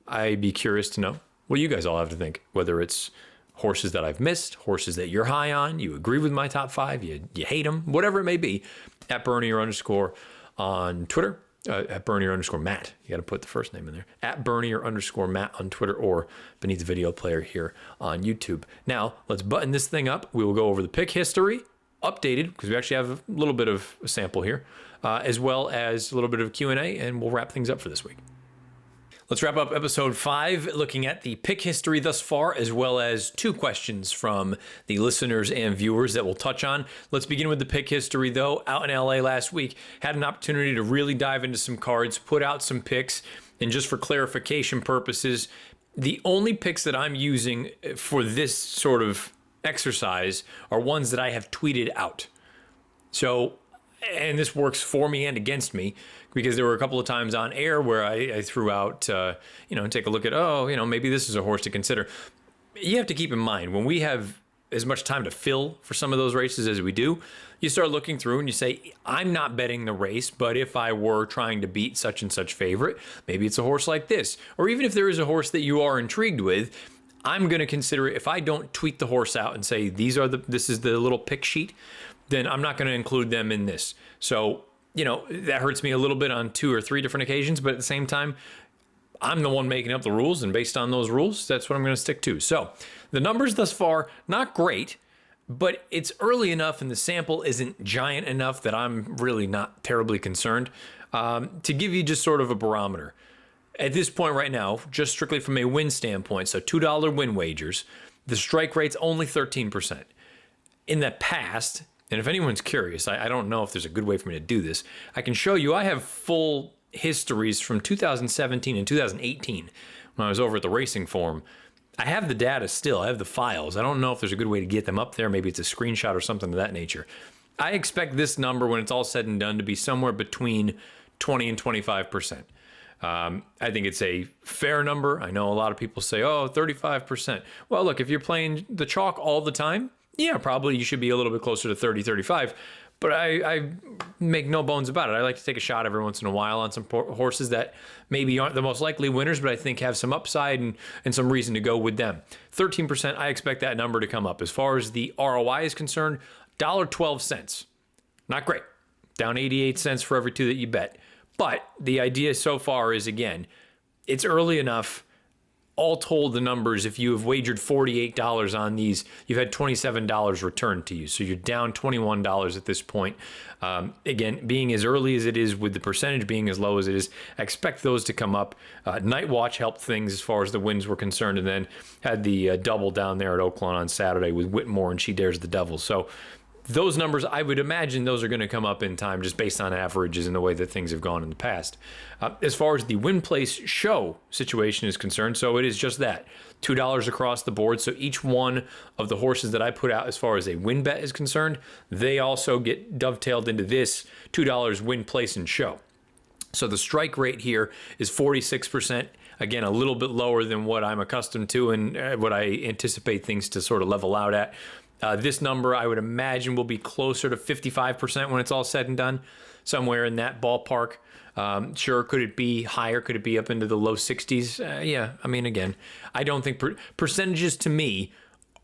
[SPEAKER 1] I'd be curious to know what you guys all have to think, whether it's horses that I've missed, horses that you're high on, you agree with my top 5, you hate them, whatever it may be, at Bernier_ on Twitter. At Bernier_Matt. You got to put the first name in there. At Bernier_Matt on Twitter or beneath the video player here on YouTube. Now, let's button this thing up. We will go over the pick history updated, because we actually have a little bit of a sample here, as well as a little bit of Q&A, and we'll wrap things up for this week. Let's wrap up episode 5, looking at the pick history thus far, as well as 2 questions from the listeners and viewers that we'll touch on. Let's begin with the pick history, though. Out in LA last week, had an opportunity to really dive into some cards, put out some picks, and just for clarification purposes, the only picks that I'm using for this sort of exercise are ones that I have tweeted out. So, and this works for me and against me, because there were a couple of times on air where I threw out, take a look at, maybe this is a horse to consider. You have to keep in mind, when we have as much time to fill for some of those races as we do, you start looking through and you say, I'm not betting the race, but if I were trying to beat such and such favorite, maybe it's a horse like this. Or even if there is a horse that you are intrigued with, I'm going to consider it. If I don't tweet the horse out and say, this is the little pick sheet, then I'm not going to include them in this. So, that hurts me a little bit on 2 or 3 different occasions, but at the same time, I'm the one making up the rules, and based on those rules, that's what I'm going to stick to. So the numbers thus far, not great, but it's early enough and the sample isn't giant enough that I'm really not terribly concerned. To give you just sort of a barometer, at this point right now, just strictly from a win standpoint, so $2 win wagers, the strike rate's only 13%. In the past, and if anyone's curious, I don't know if there's a good way for me to do this, I can show you. I have full histories from 2017 and 2018 when I was over at the Racing Forum. I have the data still. I have the files. I don't know if there's a good way to get them up there. Maybe it's a screenshot or something of that nature. I expect this number, when it's all said and done, to be somewhere between 20 and 25%. I think it's a fair number. I know a lot of people say, 35%. Well, look, if you're playing the chalk all the time, yeah, probably you should be a little bit closer to 30, 35. But I make no bones about it. I like to take a shot every once in a while on some horses that maybe aren't the most likely winners, but I think have some upside and some reason to go with them. 13%, I expect that number to come up. As far as the ROI is concerned, $1.12. Not great. Down 88 cents for every 2 that you bet. But the idea so far is, again, it's early enough. All told, the numbers, if you have wagered $48 on these, you've had $27 returned to you. So you're down $21 at this point. Again, being as early as it is, with the percentage being as low as it is, I expect those to come up. Night Watch helped things as far as the wins were concerned, and then had the double down there at Oakland on Saturday with Whitmore and She Dares the Devil. So those numbers, I would imagine those are going to come up in time, just based on averages and the way that things have gone in the past. As far as the win place show situation is concerned, so it is just that, $2 across the board. So each one of the horses that I put out as far as a win bet is concerned, they also get dovetailed into this $2 win place and show. So the strike rate here is 46%. Again, a little bit lower than what I'm accustomed to and what I anticipate things to sort of level out at. This number, I would imagine, will be closer to 55% when it's all said and done, somewhere in that ballpark. Sure, could it be higher? Could it be up into the low 60s? Yeah, I mean, again, I don't think percentages to me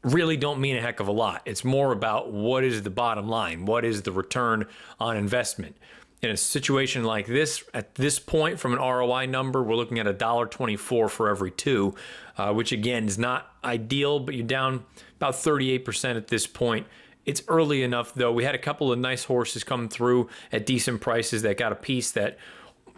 [SPEAKER 1] really don't mean a heck of a lot. It's more about what is the bottom line? What is the return on investment? In a situation like this, at this point, from an ROI number, we're looking at $1.24 for every 2, which again is not ideal, but you're down about 38% at this point. It's early enough, though. We had a couple of nice horses come through at decent prices that got a piece that,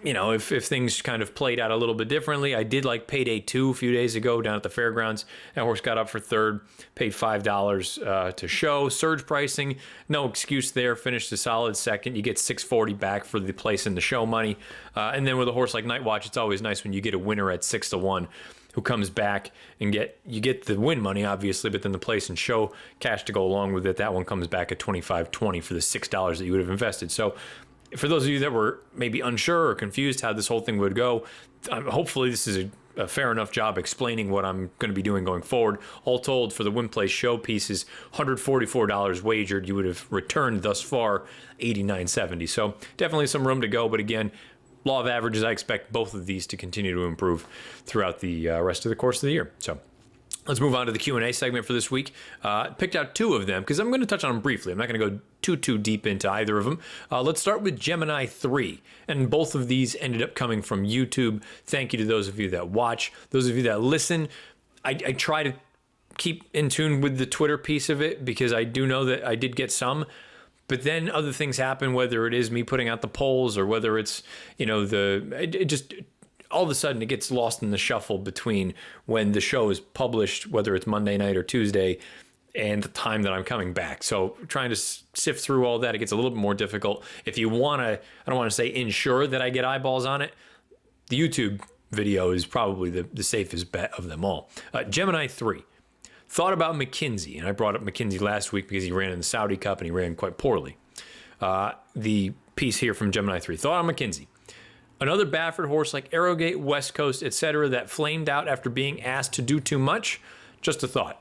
[SPEAKER 1] if things kind of played out a little bit differently. I did like Payday 2 a few days ago down at the fairgrounds. That horse got up for third, paid $5 to show. Surge pricing, no excuse there. Finished a solid second. You get $640 back for the place in the show money. And then with a horse like Night Watch, it's always nice when you get a winner at 6-1 who comes back and you get the win money, obviously, but then the place and show cash to go along with it. That one comes back at $25.20 for the $6 that you would have invested. So for those of you that were maybe unsure or confused how this whole thing would go, hopefully this is a fair enough job explaining what I'm going to be doing going forward. All told, for the win place show pieces, $144 wagered, you would have returned thus far $89.70. So definitely some room to go, but again, law of averages, I expect both of these to continue to improve throughout the rest of the course of the year. So let's move on to the Q&A segment for this week. Picked out 2 of them because I'm going to touch on them briefly. I'm not going to go too deep into either of them. Let's start with Gemini 3. And both of these ended up coming from YouTube. Thank you to those of you that watch. Those of you that listen, I try to keep in tune with the Twitter piece of it because I do know that I did get some. But then other things happen, whether it is me putting out the polls or whether it's, it just all of a sudden it gets lost in the shuffle between when the show is published, whether it's Monday night or Tuesday, and the time that I'm coming back. So trying to sift through all that, it gets a little bit more difficult. If you want to, I don't want to say ensure that I get eyeballs on it, the YouTube video is probably the safest bet of them all. Gemini 3. Thought about McKenzie, and I brought up McKenzie last week because he ran in the Saudi Cup and he ran quite poorly. The piece here from Gemini 3. Thought on McKenzie. Another Baffert horse like Arrowgate, West Coast, etc. that flamed out after being asked to do too much. Just a thought.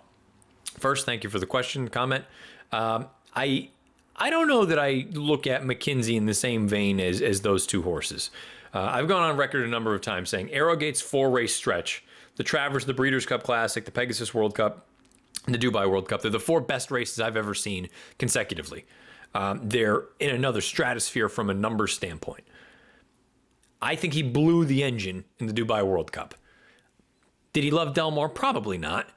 [SPEAKER 1] First, thank you for the question, comment. I don't know that I look at McKenzie in the same vein as those two horses. I've gone on record a number of times saying Arrowgate's 4-race stretch, the Travers, the Breeders' Cup Classic, the Pegasus World Cup, and the Dubai World Cup, they're the 4 best races I've ever seen consecutively. They're in another stratosphere from a numbers standpoint. I think he blew the engine in the Dubai World Cup. Did he love Del Mar? Probably not.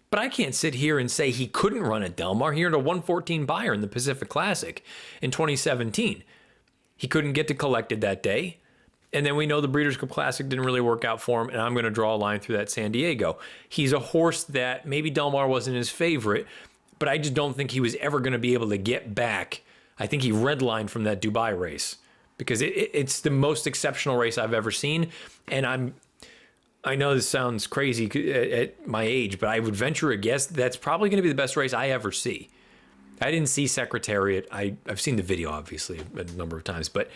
[SPEAKER 1] But I can't sit here and say he couldn't run at Del Mar. He earned a 114 buyer in the Pacific Classic in 2017. He couldn't get to collected that day. And then we know the Breeders' Cup Classic didn't really work out for him, and I'm going to draw a line through that San Diego. He's a horse that maybe Del Mar wasn't his favorite, but I just don't think he was ever going to be able to get back. I think he redlined from that Dubai race because it's the most exceptional race I've ever seen. And I know this sounds crazy at my age, but I would venture a guess that's probably going to be the best race I ever see. I didn't see Secretariat. I've seen the video, obviously, a number of times, but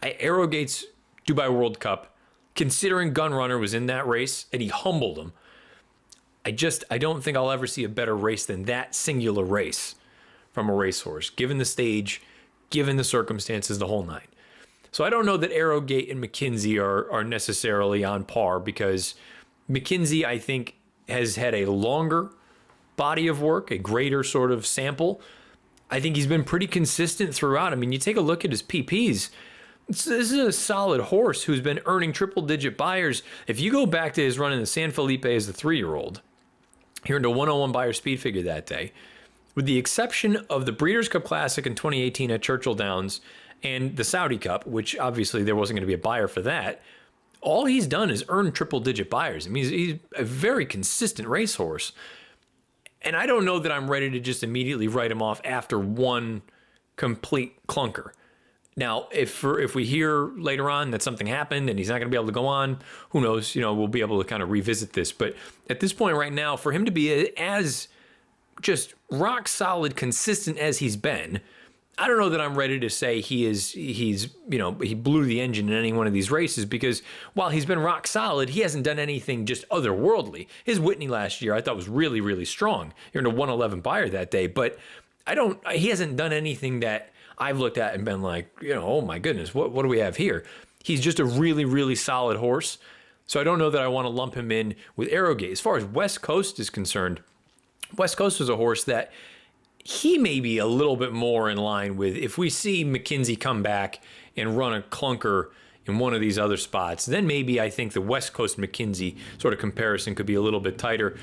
[SPEAKER 1] Arrowgate's Dubai World Cup, considering Gunrunner was in that race and he humbled him, I don't think I'll ever see a better race than that singular race from a racehorse, given the stage, given the circumstances, the whole nine. So I don't know that Arrowgate and McKenzie are necessarily on par because McKenzie, I think, has had a longer body of work, a greater sort of sample. I think he's been pretty consistent throughout. I mean, you take a look at his PPs. This is a solid horse who's been earning triple-digit buyers. If you go back to his run in the San Felipe as the 3-year-old, he earned a 101 buyer speed figure that day. With the exception of the Breeders' Cup Classic in 2018 at Churchill Downs and the Saudi Cup, which obviously there wasn't going to be a buyer for that, all he's done is earn triple-digit buyers. I mean, he's a very consistent racehorse. And I don't know that I'm ready to just immediately write him off after one complete clunker. Now, if we hear later on that something happened and he's not going to be able to go on, who knows? We'll be able to kind of revisit this. But at this point right now, for him to be as just rock solid, consistent as he's been, I don't know that I'm ready to say he blew the engine in any one of these races because while he's been rock solid, he hasn't done anything just otherworldly. His Whitney last year I thought was really, really strong. He earned a 111 buyer that day, but he hasn't done anything that I've looked at and been like, oh my goodness, what do we have here? He's just a really, really solid horse. So I don't know that I want to lump him in with Arrowgate. As far as West Coast is concerned, West Coast was a horse that he may be a little bit more in line with. If we see McKenzie come back and run a clunker in one of these other spots, then maybe I think the West Coast McKenzie sort of comparison could be a little bit tighter.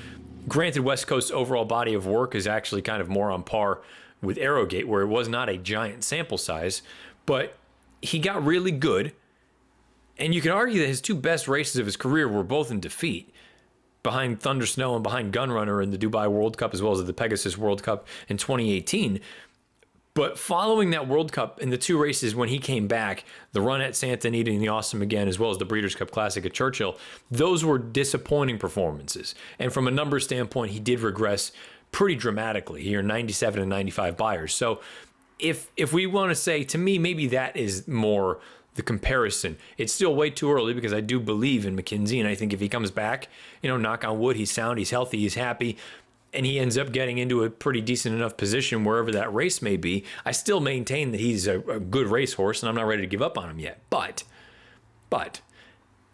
[SPEAKER 1] Granted, West Coast's overall body of work is actually kind of more on par with Arrowgate, where it was not a giant sample size, but he got really good. And you can argue that his 2 best races of his career were both in defeat, behind Thunder Snow and behind Gunrunner in the Dubai World Cup, as well as the Pegasus World Cup in 2018. But following that World Cup in the 2 races when he came back, the run at Santa Anita and the Awesome Again, as well as the Breeders' Cup Classic at Churchill, those were disappointing performances. And from a numbers standpoint, he did regress pretty dramatically. He earned 97 and 95 buyers. So if we want to say, to me, maybe that is more the comparison. It's still way too early because I do believe in McKenzie, and I think if he comes back, knock on wood, he's sound, he's healthy, he's happy, and he ends up getting into a pretty decent enough position wherever that race may be, I still maintain that he's a good racehorse, and I'm not ready to give up on him yet. But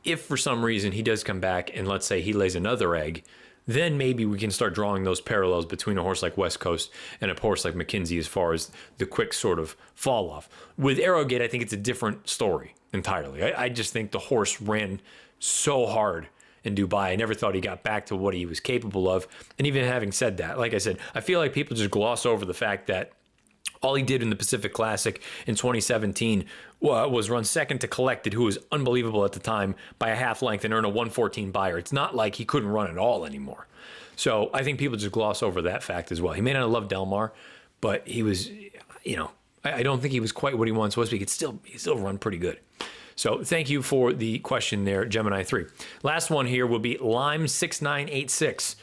[SPEAKER 1] if for some reason he does come back and let's say he lays another egg, then maybe we can start drawing those parallels between a horse like West Coast and a horse like McKenzie as far as the quick sort of fall off. With Arrowgate, I think it's a different story entirely. I just think the horse ran so hard in Dubai. I never thought he got back to what he was capable of. And even having said that, like I said, I feel like people just gloss over the fact that All he did in the Pacific Classic in 2017 was run second to Collected, who was unbelievable at the time, by a half length and earn a 114 Beyer. It's not like he couldn't run at all anymore. So I think people just gloss over that fact as well. He may not have loved Del Mar, but he was, I don't think he was quite what he once was, but he could still run pretty good. So thank you for the question there, Gemini 3. Last one here will be Lime6986.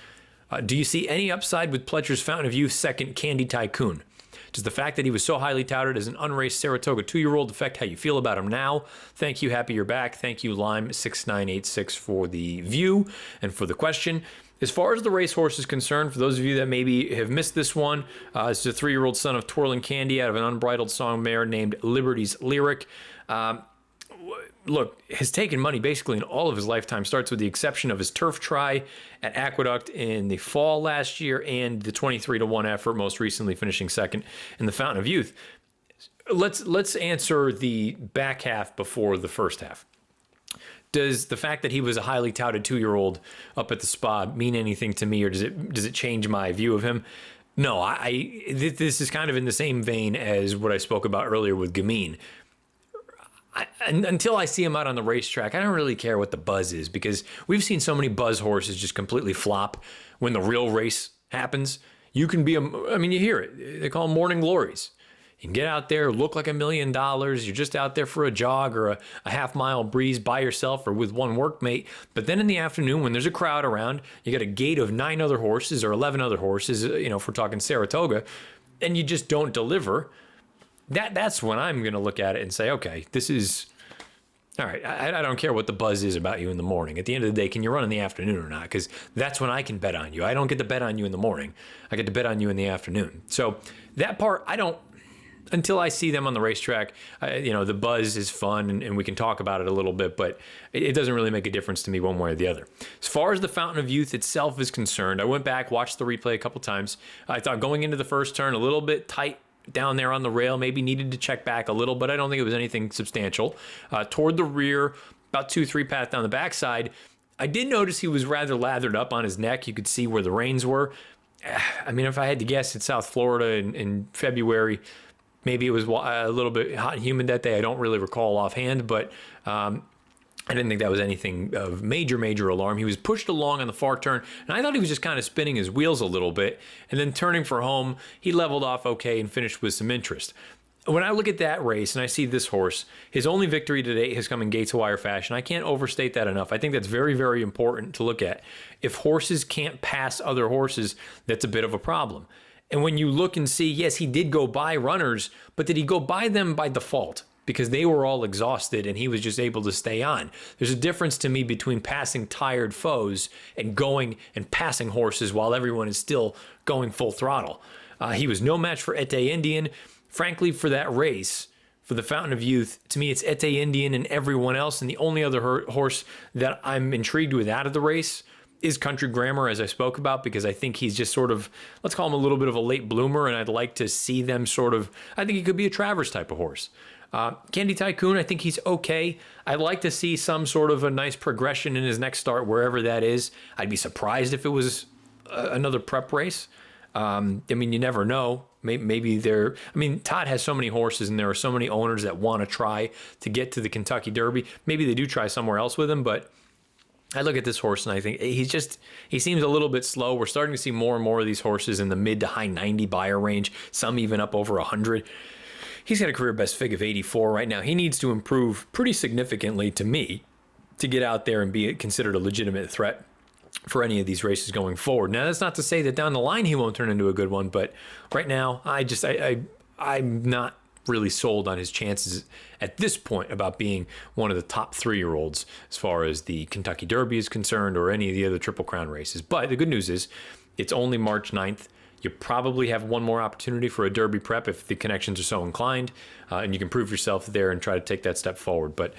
[SPEAKER 1] Do you see any upside with Pletcher's Fountain of Youth second, Candy Tycoon? Does the fact that he was so highly touted as an unraced Saratoga 2-year-old affect how you feel about him now? Thank you. Happy you're back. Thank you, Lime6986, for the view and for the question. As far as the racehorse is concerned, for those of you that maybe have missed this one, it's a 3-year-old son of Twirling Candy out of an unbridled song mare named Liberty's Lyric. Look, has taken money basically in all of his lifetime starts, with the exception of his turf try at Aqueduct in the fall last year and the 23-1 effort, most recently finishing second in the Fountain of Youth. Let's answer the back half before the first half. Does the fact that he was a highly touted 2-year-old up at the Spa mean anything to me, or does it change my view of him? No, this is kind of in the same vein as what I spoke about earlier with Gamine. Until I see him out on the racetrack, I don't really care what the buzz is, because we've seen so many buzz horses just completely flop when the real race happens. You can be you hear it. They call them morning glories. You can get out there, look like $1 million. You're just out there for a jog or a half-mile breeze by yourself or with one workmate. But then in the afternoon, when there's a crowd around, you got a gate of 9 other horses or 11 other horses, if we're talking Saratoga, and you just don't deliver. That's when I'm going to look at it and say, okay, this is all right. I don't care what the buzz is about you in the morning. At the end of the day, can you run in the afternoon or not? Because that's when I can bet on you. I don't get to bet on you in the morning. I get to bet on you in the afternoon. So that part, I don't, until I see them on the racetrack. The buzz is fun and we can talk about it a little bit, but it doesn't really make a difference to me one way or the other. As far as the Fountain of Youth itself is concerned, I went back, watched the replay a couple times. I thought going into the first turn, a little bit tight down there on the rail, maybe needed to check back a little, but I don't think it was anything substantial. Toward the rear, about 2-3 paths down the backside, I did notice he was rather lathered up on his neck. You could see where the reins were. If I had to guess, it's South Florida in February. Maybe it was a little bit hot and humid that day. I don't really recall offhand, but I didn't think that was anything of major alarm. He was pushed along on the far turn, and I thought he was just kind of spinning his wheels a little bit. And then turning for home, he leveled off okay and finished with some interest. When I look at that race and I see this horse, his only victory to date has come in gate to wire fashion. I can't overstate that enough. I think that's very, very important to look at. If horses can't pass other horses, that's a bit of a problem. And when you look and see, yes, he did go by runners, but did he go by them by default? Because they were all exhausted and he was just able to stay on. There's a difference to me between passing tired foes and going and passing horses while everyone is still going full throttle. He was no match for Ete Indian. Frankly, for that race, for the Fountain of Youth, to me, it's Ete Indian and everyone else. And the only other horse that I'm intrigued with out of the race is Country Grammar, as I spoke about, because I think he's just sort of, let's call him a little bit of a late bloomer. And I'd like to see them I think he could be a Travers type of horse. Candy Tycoon, I think he's okay. I'd like to see some sort of a nice progression in his next start, wherever that is. I'd be surprised if it was another prep race. You never know. Maybe Todd has so many horses and there are so many owners that want to try to get to the Kentucky Derby. Maybe they do try somewhere else with him, but I look at this horse and I think he seems a little bit slow. We're starting to see more and more of these horses in the mid to high 90 Beyer range, some even up over 100. He's got a career best fig of 84 right now. He needs to improve pretty significantly, to me, to get out there and be considered a legitimate threat for any of these races going forward. Now, that's not to say that down the line he won't turn into a good one, but right now I'm not really sold on his chances at this point about being one of the top 3-year-olds as far as the Kentucky Derby is concerned or any of the other Triple Crown races. But the good news is it's only March 9th. You probably have one more opportunity for a Derby prep if the connections are so inclined, and you can prove yourself there and try to take that step forward. But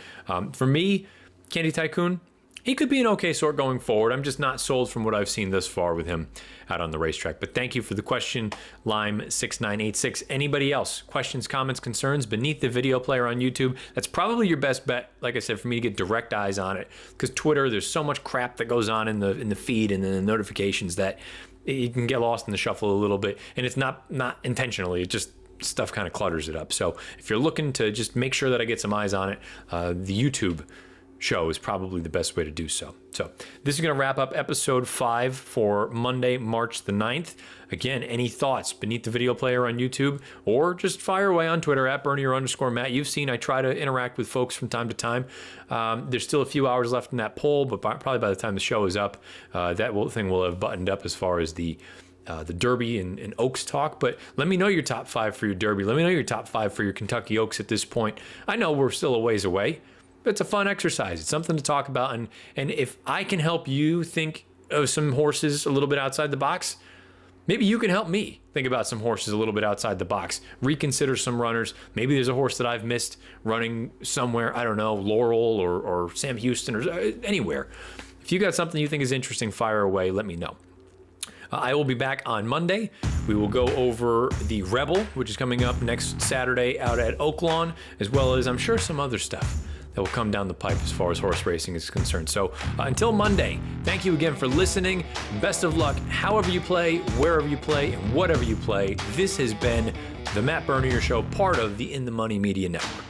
[SPEAKER 1] for me, Candy Tycoon, he could be an okay sort going forward. I'm just not sold from what I've seen thus far with him out on the racetrack. But thank you for the question, Lime6986. Anybody else? Questions, comments, concerns beneath the video player on YouTube? That's probably your best bet, like I said, for me to get direct eyes on it. Because Twitter, there's so much crap that goes on in the feed and in the notifications that you can get lost in the shuffle a little bit. And it's not intentionally. It just stuff kind of clutters it up. So if you're looking to just make sure that I get some eyes on it, the YouTube show is probably the best way to do so. So this is going to wrap up episode 5 for Monday, March the 9th. Again, any thoughts beneath the video player on YouTube, or just fire away on Twitter at Bernier_Matt. You've seen I try to interact with folks from time to time. There's still a few hours left in that poll, but probably by the time the show is up, that thing will have buttoned up as far as the Derby and Oaks talk. But let me know your top 5 for your Derby. Let me know your top 5 for your Kentucky Oaks at this point. I know we're still a ways away, but it's a fun exercise. It's something to talk about. And if I can help you think of some horses a little bit outside the box, maybe you can help me think about some horses a little bit outside the box. Reconsider some runners. Maybe there's a horse that I've missed running somewhere, I don't know, Laurel or Sam Houston or anywhere. If you got something you think is interesting, fire away. Let me know. I will be back on Monday. We will go over the Rebel, which is coming up next Saturday out at Oaklawn, as well as I'm sure some other stuff that will come down the pipe as far as horse racing is concerned. So until Monday, thank you again for listening. Best of luck however you play, wherever you play, and whatever you play. This has been the Matt Bernier Show, part of the In the Money Media Network.